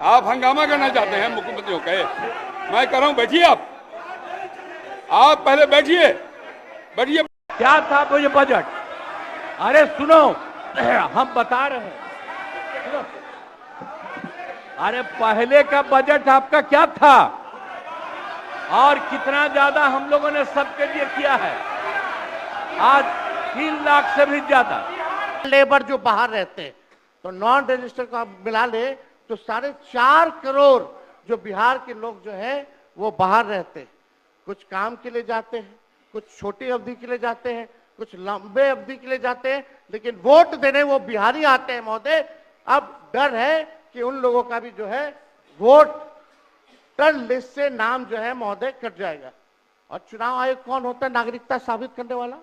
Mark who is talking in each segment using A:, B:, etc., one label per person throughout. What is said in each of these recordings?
A: आप हंगामा करना चाहते हैं मुख्यमंत्रियों के। मैं कह रहा हूं बैठिए आप पहले बैठिए।
B: क्या था मुझे बजट? अरे सुनो, हम बता रहे हैं, सुनो। अरे पहले का बजट आपका क्या था और कितना ज्यादा हम लोगों ने सबके लिए किया है? आज 3 लाख से भी ज्यादा
C: लेबर जो बाहर रहते हैं, तो नॉन रजिस्टर को आप मिला ले तो 4.5 करोड़ जो बिहार के लोग जो है वो बाहर रहते हैं। कुछ काम के लिए जाते हैं, कुछ छोटी अवधि के लिए जाते हैं, कुछ लंबे अवधि के लिए जाते हैं, लेकिन वोट देने वो बिहारी आते हैं महोदय। अब डर है कि उन लोगों का भी जो है वोटर लिस्ट से नाम जो है महोदय कट जाएगा। और चुनाव आयोग कौन होता है नागरिकता साबित करने वाला?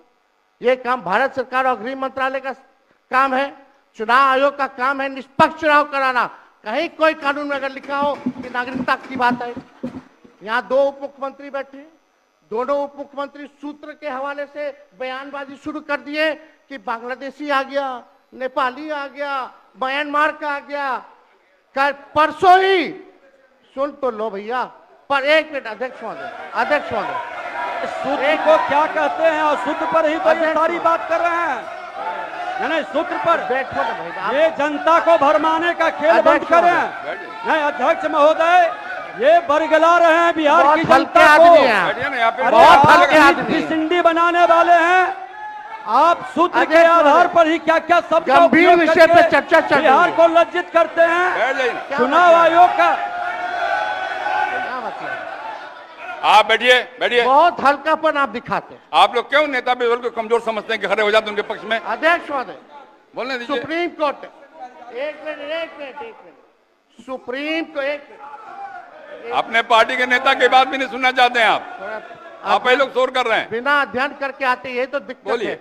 C: ये काम भारत सरकार और गृह मंत्रालय का काम है। चुनाव आयोग का काम है निष्पक्ष चुनाव कराना। कहीं कोई कानून में अगर लिखा हो कि नागरिकता की बात है। यहाँ 2 उप मुख्यमंत्री बैठे, दोनों उप मुख्यमंत्री सूत्र के हवाले से बयानबाजी शुरू कर दिए कि बांग्लादेशी आ गया, नेपाली आ गया, म्यांमार का आ गया। कल परसों ही सुन तो लो भैया, पर एक मिनट अध्यक्ष महोदय,
B: सूत्र को क्या कहते हैं और सूत्र पर ही तो ये सारी बात कर रहे हैं। नहीं, सूत्र पर
C: बैठो ना भैया,
B: ये जनता को भरमाने का खेल बंद करें। नहीं अध्यक्ष महोदय, ये बरगला रहे हैं बिहार की जनता को।
C: बहुत हल्के आदमी
B: सिंडी बनाने वाले हैं। आप सूत्र के आधार पर ही क्या क्या सब
C: गंभीर विषय पे चर्चा चल रही है।
B: बिहार को लज्जित करते हैं। चुनाव आयोग का
A: आप बैठिए।
C: बहुत हल्कापन आप दिखाते हैं।
A: आप लोग क्यों नेता बिजल को कमजोर समझते हैं कि खड़े हो जाते उनके पक्ष में?
C: अध्यक्ष महोदय,
A: बोलने दीजिए।
C: सुप्रीम कोर्ट एक मिनट सुप्रीम को एक मिनट
A: अपने पार्टी के नेता की बात भी नहीं सुनना चाहते हैं आप ही लोग शोर कर रहे हैं।
C: बिना अध्ययन करके आते ये तो दिक्कत
A: बोलिए।
C: है।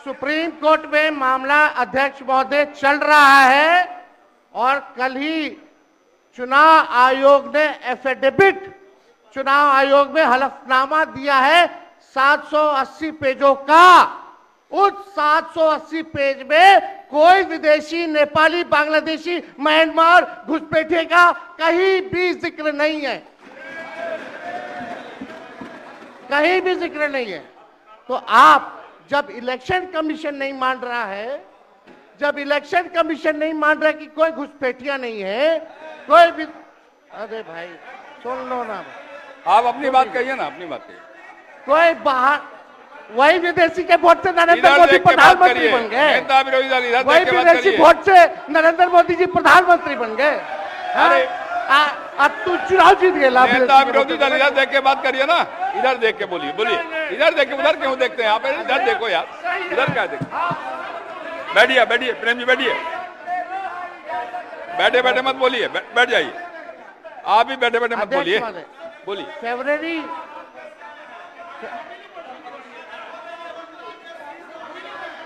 C: सुप्रीम कोर्ट में मामला अध्यक्ष महोदय चल रहा है और कल ही चुनाव आयोग ने एफिडेविट चुनाव आयोग में हलफनामा दिया है 780 पेजों का। उस 780 पेज में कोई विदेशी, नेपाली, बांग्लादेशी, म्यांमार, घुसपैठे का कहीं भी जिक्र नहीं है, कहीं भी जिक्र नहीं है। तो आप जब इलेक्शन कमीशन नहीं मान रहा है, जब इलेक्शन कमीशन नहीं मान रहा कि कोई घुसपैठिया नहीं है, कोई भी, अरे भाई सुन लो ना,
A: आप अपनी बात कहिए ना, अपनी बात कहिए।
C: कोई बाहर, वही विदेशी के वोट से नरेंद्र मोदी प्रधानमंत्री बन गए। वही विदेशी वोट से नरेंद्र मोदी जी प्रधानमंत्री बन गए। अरे अब तू चुनाव जीत गया।
A: नेता विरोधी दल इधर देख के बात करिए ना, इधर देख के बोलिए। इधर देख के, उधर क्यों देखते हैं आप? इधर देखो यार, इधर क्या देखो। बैठिए प्रेम जी, बैठिए। बैठे मत बोलिए, बैठ जाइए। आप भी बैठे मत बोलिए।
C: फरवरी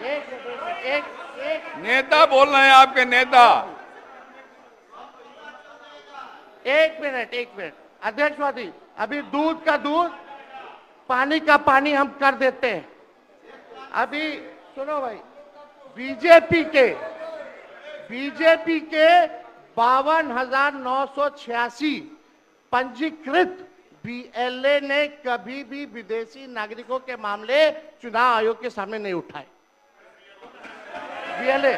C: एक
A: नेता बोल रहे हैं, आपके नेता।
C: एक मिनट अध्यक्ष महोदय, अभी दूध का दूध, पानी का पानी हम कर देते हैं। अभी सुनो भाई, बीजेपी के 52,986 पंजीकृत बीएलए ने कभी भी विदेशी नागरिकों के मामले चुनाव आयोग के सामने नहीं उठाए। बीएलए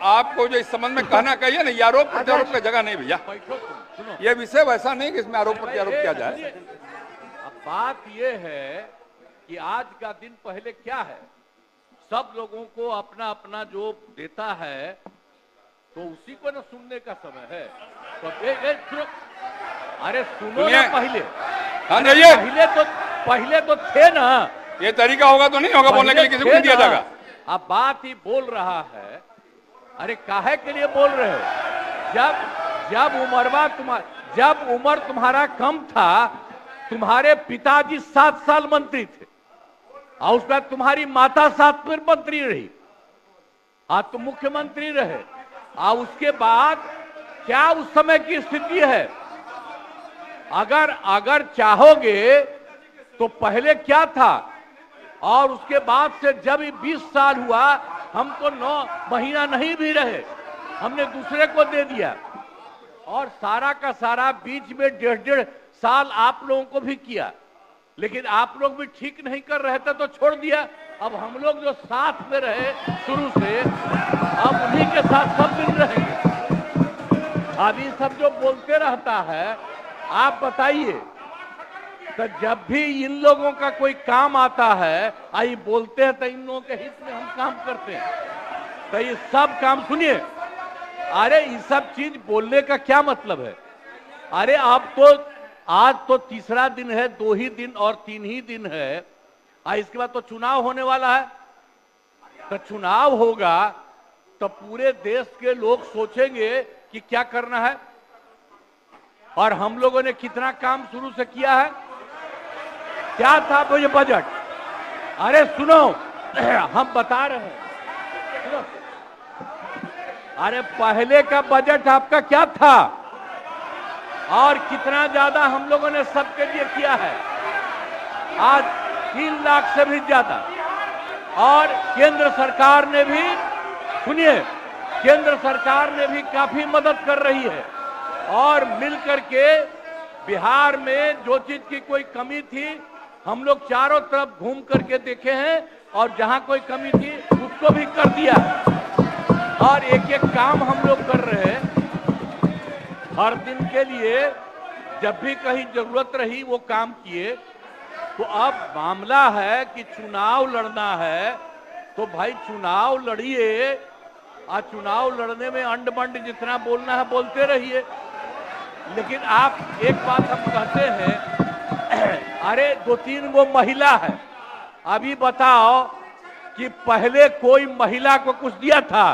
A: आपको जो इस संबंध में कहना कहिए ना, ये आरोप प्रत्यारोप का जगह नहीं भैया। ये विषय वैसा नहीं कि इसमें आरोप प्रत्यारोप किया जाए।
B: अब बात ये है कि आज का दिन पहले क्या है, सब लोगों को अपना अपना जो देता है तो उसी को ना सुनने का समय है। तो अरे सुनो ना पहले। पहले तो थे ना।
A: ये तरीका होगा तो नहीं होगा बोलने के लिए, किसी को नहीं दिया जाएगा।
B: अब बात ही बोल रहा है। अरे काहे के लिए बोल रहे हो? जब उम्र तुम्हारा कम था, तुम्हारे पिताजी 7 साल मंत्री थे और उसके बाद तुम्हारी माता 7 फिर मंत्री रही, आज तुम मुख्यमंत्री रहे। और उसके बाद क्या उस समय की स्थिति है? अगर चाहोगे तो पहले क्या था और उसके बाद से जब 20 साल हुआ, हम तो 9 महीना नहीं भी रहे। हमने दूसरे को दे दिया, और सारा का सारा बीच में 1.5 साल आप लोगों को भी किया, लेकिन आप लोग भी ठीक नहीं कर रहे थे तो छोड़ दिया। अब हम लोग जो साथ में रहे शुरू से, अब उन्हीं के साथ सब दिन रहेंगे। अब ये सब जो बोलते रहता है, आप बताइए, तो जब भी इन लोगों का कोई काम आता है, आई बोलते हैं तो इन लोगों के हित में हम काम करते हैं। तो ये सब काम सुनिए, अरे ये सब चीज बोलने का क्या मतलब है? अरे आप तो आज तो तीसरा दिन है, 2 ही दिन और 3 ही दिन है, इसके बाद तो चुनाव होने वाला है। तो चुनाव होगा तो पूरे देश के लोग सोचेंगे कि क्या करना है, और हम लोगों ने कितना काम शुरू से किया है। क्या था वो ये बजट? अरे सुनो, हम बता रहे हैं, सुनो। अरे पहले का बजट आपका क्या था और कितना ज्यादा हम लोगों ने सबके लिए किया है? आज 3 लाख से भी ज्यादा, और केंद्र सरकार ने भी, सुनिए, केंद्र सरकार ने भी काफी मदद कर रही है, और मिलकर के बिहार में जो चीज की कोई कमी थी, हम लोग चारों तरफ घूम करके देखे हैं, और जहां कोई कमी थी उसको भी कर दिया, और एक एक काम हम लोग कर रहे हैं हर दिन के लिए। जब भी कहीं जरूरत रही वो काम किए। तो अब मामला है कि चुनाव लड़ना है, तो भाई चुनाव लड़िए, और चुनाव लड़ने में अंड बंड जितना बोलना है बोलते रहिए। लेकिन आप एक बात हम कहते हैं, अरे 2-3 वो महिला है, अभी बताओ कि पहले कोई महिला को कुछ दिया था?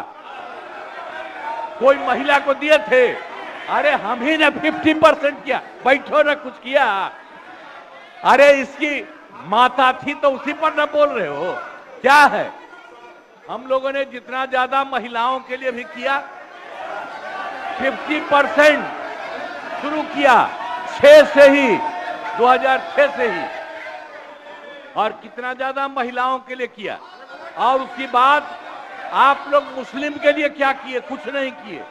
B: कोई महिला को दिए थे? अरे हम ही ने 50% किया, बैठो ना कुछ किया। अरे इसकी माता थी तो उसी पर ना बोल रहे हो? क्या है? हम लोगों ने जितना ज्यादा महिलाओं के लिए भी किया, 50% शुरू किया 6 से ही, 2006 से ही, और कितना ज्यादा महिलाओं के लिए किया। और उसके बाद आप लोग मुस्लिम के लिए क्या किए? कुछ नहीं किए,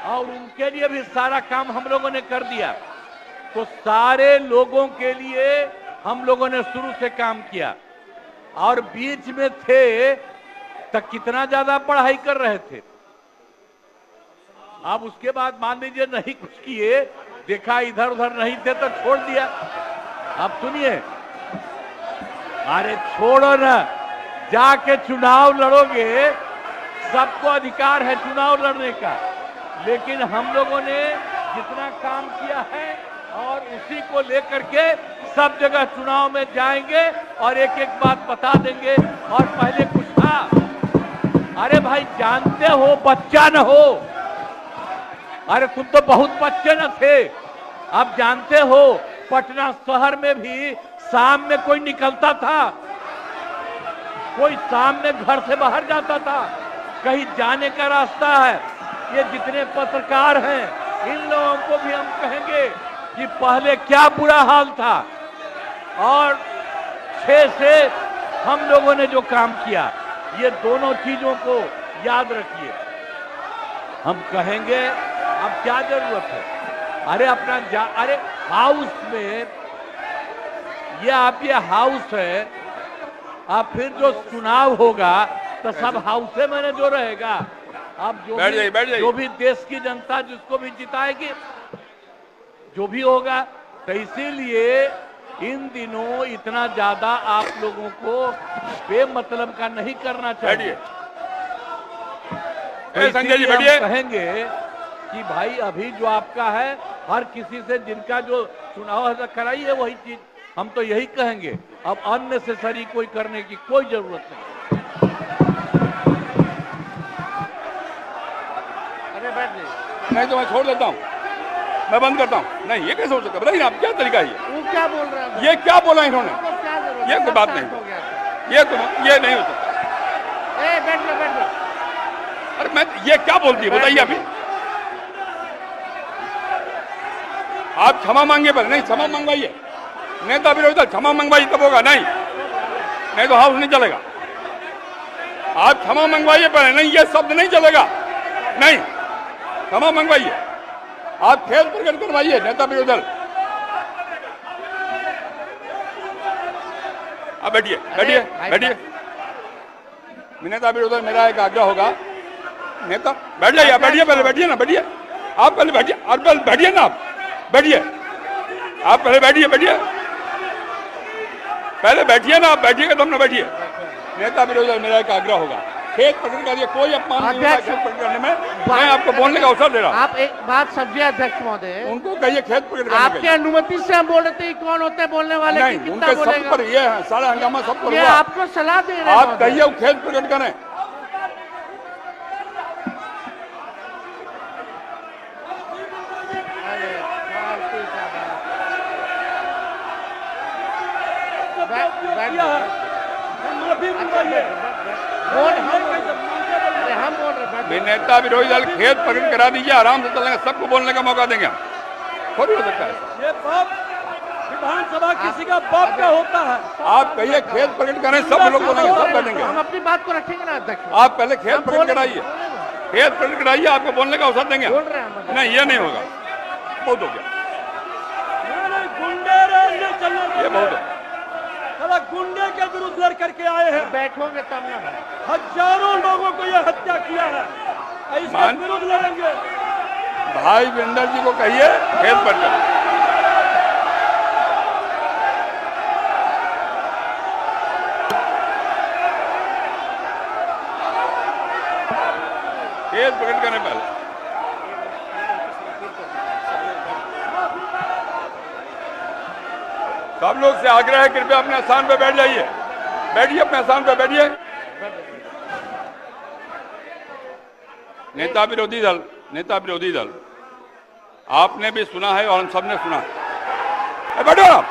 B: और उनके लिए भी सारा काम हम लोगों ने कर दिया। तो सारे लोगों के लिए हम लोगों ने शुरू से काम किया, और बीच में थे तो कितना ज्यादा पढ़ाई कर रहे थे। अब उसके बाद मान लीजिए नहीं कुछ किए, देखा इधर उधर नहीं थे तो छोड़ दिया। अब सुनिए, अरे छोड़ो ना, जाके चुनाव लड़ोगे, सबको अधिकार है चुनाव लड़ने का, लेकिन हम लोगों ने जितना काम किया है और उसी को लेकर के सब जगह चुनाव में जाएंगे और एक एक बात बता देंगे। और पहले कुछ था, अरे भाई जानते हो बच्चा न हो, अरे तुम तो बहुत बच्चे न थे। अब जानते हो पटना शहर में भी शाम में कोई निकलता था, कोई शाम में घर से बाहर जाता था, कहीं जाने का रास्ता है। ये जितने पत्रकार हैं इन लोगों को भी हम कहेंगे कि पहले क्या बुरा हाल था, और 6 से हम लोगों ने जो काम किया, ये दोनों चीजों को याद रखिए। हम कहेंगे अब क्या जरूरत है? अरे अपना अरे हाउस में ये हाउस है, अब फिर जो चुनाव होगा तो सब हाउस में जो रहेगा। अब जो भी देश की जनता जिसको भी जिताएगी, जो भी होगा, तो इसीलिए इन दिनों इतना ज्यादा आप लोगों को बेमतलब का नहीं करना चाहिए।
A: संजय जी
B: हम
A: बैठिए।
B: कहेंगे कि भाई अभी जो आपका है, हर किसी से जिनका जो चुनाव है कराइए वही चीज, हम तो यही कहेंगे। अब अननेसेसरी कोई करने की कोई जरूरत नहीं।
C: अरे बैठ जाइए।
A: नहीं तो मैं छोड़ देता हूँ, मैं बंद करता हूँ। नहीं, ये कैसे हो सकता है? बताइए आप, क्या तरीका है ये?
C: वो क्या बोल रहा है?
A: ये क्या बोला इन्होंने?
C: क्या जरूरत?
A: ये कोई बात नहीं,
C: हो गया।
A: ये नहीं हो सकता।
C: बैठ लो, बैठ लो।
A: अरे मैं ये क्या बोलती है बताइए अभी? आप क्षमा मांगिए पर नहीं, क्षमा मंगवाइए। नेता विरोधी क्षमा मंगवाइए तब होगा, नहीं तो हाउस नहीं चलेगा। आप क्षमा मंगवाइए पर नहीं, ये शब्द नहीं चलेगा। नहीं, क्षमा मंगवाइए, आप खेद प्रकट करवाइए नेता विरोधी दल। अब बैठिए बैठिए बैठिए। नेता विरोधी दल, मेरा एक आग्रह होगा, नेता बैठ जाइए, बैठिए, पहले बैठिए ना, बैठिए आप, पहले बैठिए, और पहले बैठिए ना, आप बैठिए, आप पहले बैठिए, बैठिए पहले बैठिए ना, आप बैठिएगा तो हम ना बैठिए। नेता विरोधी दल, मेरा एक आग्रह होगा, खेद प्रकट करिए, कोई अपमान नहीं होगा खेद प्रकट करने में, मैं आपको बोलने का अवसर दे रहा हूँ।
C: आप एक बात समझिए अध्यक्ष महोदय,
A: उनको कहिए खेद प्रकट करने
C: आपके अनुमति से हम बोल रहे थे, कौन होते हैं बोलने वाले?
A: नहीं,
C: कितना
A: उनके सब
C: बोलेगा?
A: पर ये है, सारा हंगामा सब पर
C: ये
A: हुआ।
C: आपको सलाह दे रहे हैं
A: आप
C: महोदय।
A: कहिए वो खेद प्रकट करें।
C: अरे, फालतू का बात। बैठ जाओ।
B: माफी मंगवाइए।
C: अरे हम बोल रहे हैं, बैठ जाओ।
A: नेता विरोधी दल खेद प्रकट करा दीजिए, आराम से चलेंगे, सबको बोलने का मौका देंगे हम, थोड़ी हो सकता है।
B: ये बाप विधानसभा किसी का बाप का होता है।
A: आप कहिए खेद प्रकट करें, सब लोग बोलेंगे, सब बैठेंगे।
C: हम अपनी बात को रखेंगे ना अध्यक्ष।
A: आप पहले खेद प्रकट कराइए, खेद प्रकट कराइए, आपको बोलने का अवसर देंगे।
C: बोल रहे हैं हम।
A: नहीं, ये नहीं होगा, बहुत हो गया,
B: गुंडे ये चलने
A: ये बहुत है।
B: साला गुंडे के विरुद्ध लड़ करके आए हैं,
C: बैठोगे तब ना।
B: हजारों लोगों को यह हत्या किया है, इसके विरुद्ध लड़ेंगे।
A: भाई वीरेंद्र जी को कहिए खेद प्रकट। खेद प्रकट करने पहले सब लोग से आग्रह है, कृपया अपने स्थान पे बैठ जाइए, बैठिए, अपने स्थान पे बैठिए। नेता विरोधी दल, नेता विरोधी दल, आपने भी सुना है और हम सबने सुना है। बैठो आप,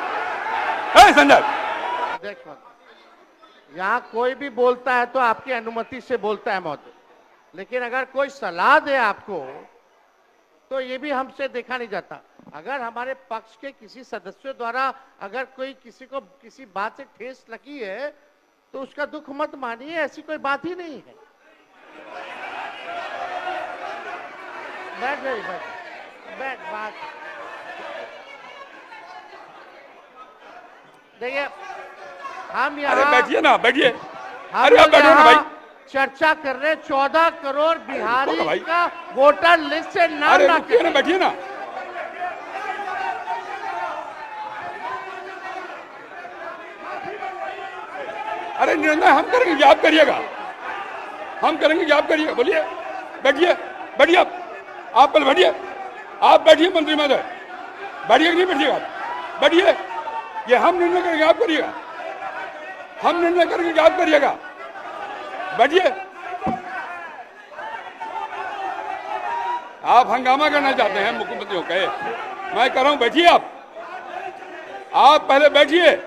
A: संजय।
C: अध्यक्ष महोदय, यहाँ कोई भी बोलता है तो आपकी अनुमति से बोलता है महोदय, लेकिन अगर कोई सलाह दे आपको तो ये भी हमसे देखा नहीं जाता। अगर हमारे पक्ष के किसी सदस्यों द्वारा अगर कोई किसी को किसी बात से ठेस लगी है तो उसका दुख मत मानिए, ऐसी कोई बात ही नहीं है। बैठ जाइए, बैठ बात देखिए, हम
A: अरे
C: यहाँ
A: बैठिए ना, बैठिए,
C: हम
A: अरे आप बैठो ना भाई।
C: चर्चा कर रहे 14 करोड़ बिहारी
A: भाई।
C: का वोटर लिस्ट से नाम
A: अरे
C: ना
A: रुकिए ना, बैठिए ना। अरे निर्णय हम करेंगे, आप करिएगा, हम करेंगे, आप करिएगा, बोलिए, बैठिए, बैठिए आप पहले बैठिए, आप बैठिए मंत्री महोदय, बैठिए कि नहीं बैठिएगा, बैठिए, ये हम निर्णय करेंगे, आप करिएगा, हम निर्णय करेंगे, आप करिएगा, बैठिए। आप हंगामा करना चाहते हैं मुख्यमंत्री को कहे, मैं कह रहा हूं बैठिए, आप पहले बैठिए।